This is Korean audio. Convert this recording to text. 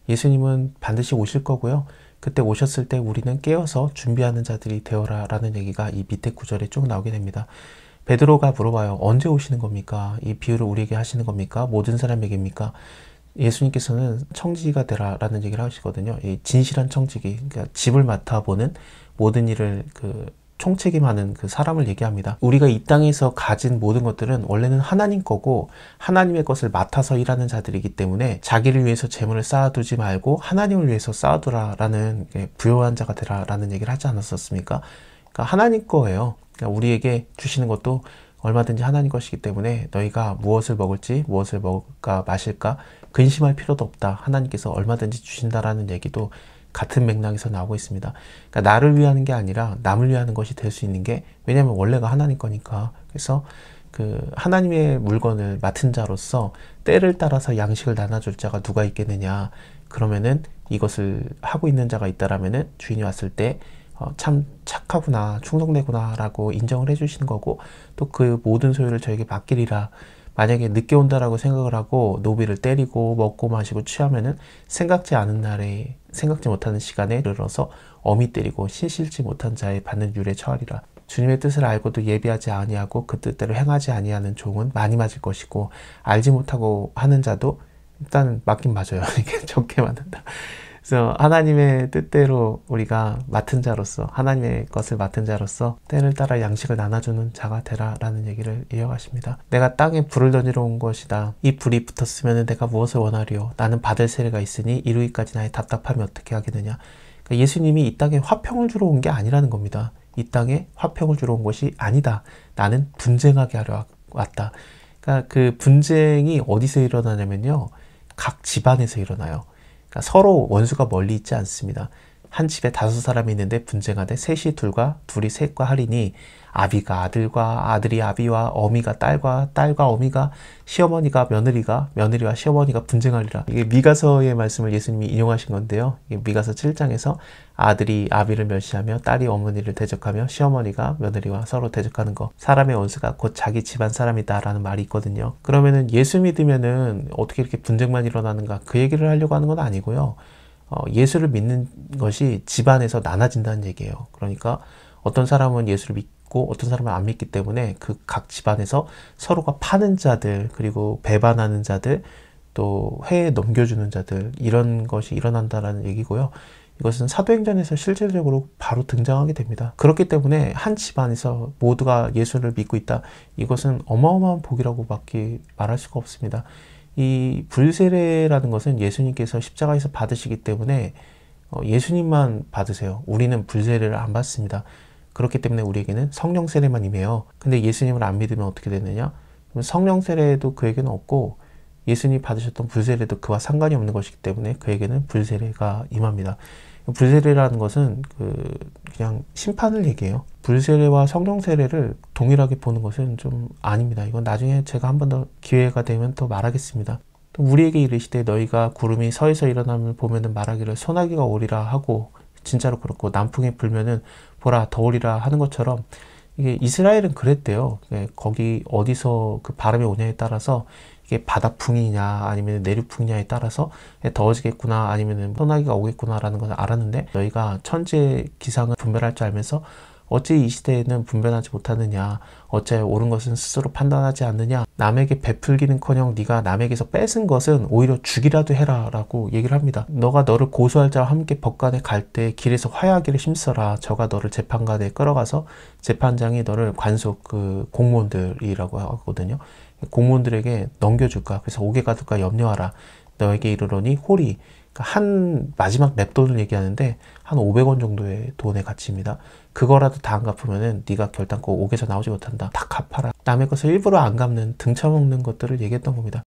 예수님은 반드시 오실 거고요. 그때 오셨을 때 우리는 깨어서 준비하는 자들이 되어라 라는 얘기가 이 밑에 구절에 쭉 나오게 됩니다. 베드로가 물어봐요. 언제 오시는 겁니까? 이 비유를 우리에게 하시는 겁니까? 모든 사람에게입니까? 예수님께서는 청지기가 되라 라는 얘기를 하시거든요. 이 진실한 청지기, 그러니까 집을 맡아보는 모든 일을 총책임하는 그 사람을 얘기합니다. 우리가 이 땅에서 가진 모든 것들은 원래는 하나님 거고 하나님의 것을 맡아서 일하는 자들이기 때문에 자기를 위해서 재물을 쌓아두지 말고 하나님을 위해서 쌓아두라 라는, 부요한 자가 되라 라는 얘기를 하지 않았었습니까? 그러니까 하나님 거예요. 그러니까 우리에게 주시는 것도 얼마든지 하나님 것이기 때문에 너희가 무엇을 먹을지, 무엇을 먹을까 마실까 근심할 필요도 없다. 하나님께서 얼마든지 주신다라는 얘기도 같은 맥락에서 나오고 있습니다. 그러니까 나를 위하는 게 아니라 남을 위하는 것이 될 수 있는 게, 왜냐하면 원래가 하나님 거니까. 그래서 하나님의 물건을 맡은 자로서 때를 따라서 양식을 나눠줄 자가 누가 있겠느냐. 그러면은 이것을 하고 있는 자가 있다라면은 주인이 왔을 때 참 착하구나, 충성되구나 라고 인정을 해주시는 거고, 또 그 모든 소유를 저에게 맡기리라. 만약에 늦게 온다라고 생각을 하고 노비를 때리고 먹고 마시고 취하면은 생각지 않은 날에, 생각지 못하는 시간에 이르러서 어미 때리고 신실지 못한 자의 받는 율에 처하리라. 주님의 뜻을 알고도 예비하지 아니하고 그 뜻대로 행하지 아니하는 종은 많이 맞을 것이고, 알지 못하고 하는 자도 일단 맞긴 맞아요. 이게 적게 맞는다. 그래서 하나님의 뜻대로 우리가 맡은 자로서, 하나님의 것을 맡은 자로서 때를 따라 양식을 나눠주는 자가 되라 라는 얘기를 이어가십니다. 내가 땅에 불을 던지러 온 것이다. 이 불이 붙었으면 내가 무엇을 원하리요? 나는 받을 세례가 있으니 이루기까지 나의 답답함이 어떻게 하겠느냐. 그러니까 예수님이 이 땅에 화평을 주러 온 게 아니라는 겁니다. 이 땅에 화평을 주러 온 것이 아니다. 나는 분쟁하게 하러 왔다. 그러니까 그 분쟁이 어디서 일어나냐면요, 각 집안에서 일어나요. 그러니까 서로 원수가 멀리 있지 않습니다. 한 집에 5사람이 있는데 분쟁하되 셋이 둘과 둘이 셋과 하리니, 아비가 아들과 아들이 아비와 어미가 딸과 딸과 어미가 시어머니가 며느리가 며느리와 시어머니가 분쟁하리라. 이게 미가서의 말씀을 예수님이 인용하신 건데요. 이게 미가서 7장에서 아들이 아비를 멸시하며 딸이 어머니를 대적하며 시어머니가 며느리와 서로 대적하는 거, 사람의 원수가 곧 자기 집안 사람이다 라는 말이 있거든요. 그러면은 예수 믿으면은 어떻게 이렇게 분쟁만 일어나는가, 그 얘기를 하려고 하는 건 아니고요. 예수를 믿는 것이 집안에서 나눠진다는 얘기예요. 그러니까 어떤 사람은 예수를 믿고 어떤 사람은 안 믿기 때문에 그 각 집안에서 서로가 파는 자들, 그리고 배반하는 자들, 또 회에 넘겨주는 자들, 이런 것이 일어난다라는 얘기고요. 이것은 사도행전에서 실질적으로 바로 등장하게 됩니다. 그렇기 때문에 한 집안에서 모두가 예수를 믿고 있다. 이것은 어마어마한 복이라고 밖에 말할 수가 없습니다. 이 불세례라는 것은 예수님께서 십자가에서 받으시기 때문에 예수님만 받으세요. 우리는 불세례를 안 받습니다. 그렇기 때문에 우리에게는 성령 세례만 임해요. 근데 예수님을 안 믿으면 어떻게 되느냐? 성령 세례도 그에게는 없고 예수님이 받으셨던 불세례도 그와 상관이 없는 것이기 때문에 그에게는 불세례가 임합니다. 불세례라는 것은 그냥 심판을 얘기해요. 불세례와 성령 세례를 동일하게 보는 것은 좀 아닙니다. 이건 나중에 제가 한 번 더 기회가 되면 또 말하겠습니다. 또 우리에게 이르시되 너희가 구름이 서에서 일어남을 보면은 말하기를 소나기가 오리라 하고, 진짜로 그렇고 남풍이 불면은 보라 더우리라 하는 것처럼, 이게 이스라엘은 그랬대요. 거기 어디서 그 바람이 오냐에 따라서 이게 바다풍이냐 아니면 내륙풍이냐에 따라서 더워지겠구나 아니면 소나기가 오겠구나라는 것을 알았는데, 너희가 천지의 기상을 분별할 줄 알면서 어찌 이 시대에는 분별하지 못하느냐, 어찌하여 옳은 것은 스스로 판단하지 않느냐, 남에게 베풀기는커녕 네가 남에게서 뺏은 것은 오히려 주기라도 해라 라고 얘기를 합니다. 너가 너를 고소할 자와 함께 법관에 갈 때 길에서 화해하기를 힘써라. 저가 너를 재판관에 끌어가서 재판장이 너를 관속, 공무원들이라고 하거든요. 공무원들에게 넘겨줄까, 그래서 오게 가둘까 염려하라. 너에게 이르러니 홀이, 한 마지막 냅돈을 얘기하는데 한 500원 정도의 돈의 가치입니다. 그거라도 다 안 갚으면은 네가 결단코 옥에서 나오지 못한다. 다 갚아라. 남의 것을 일부러 안 갚는, 등쳐먹는 것들을 얘기했던 겁니다.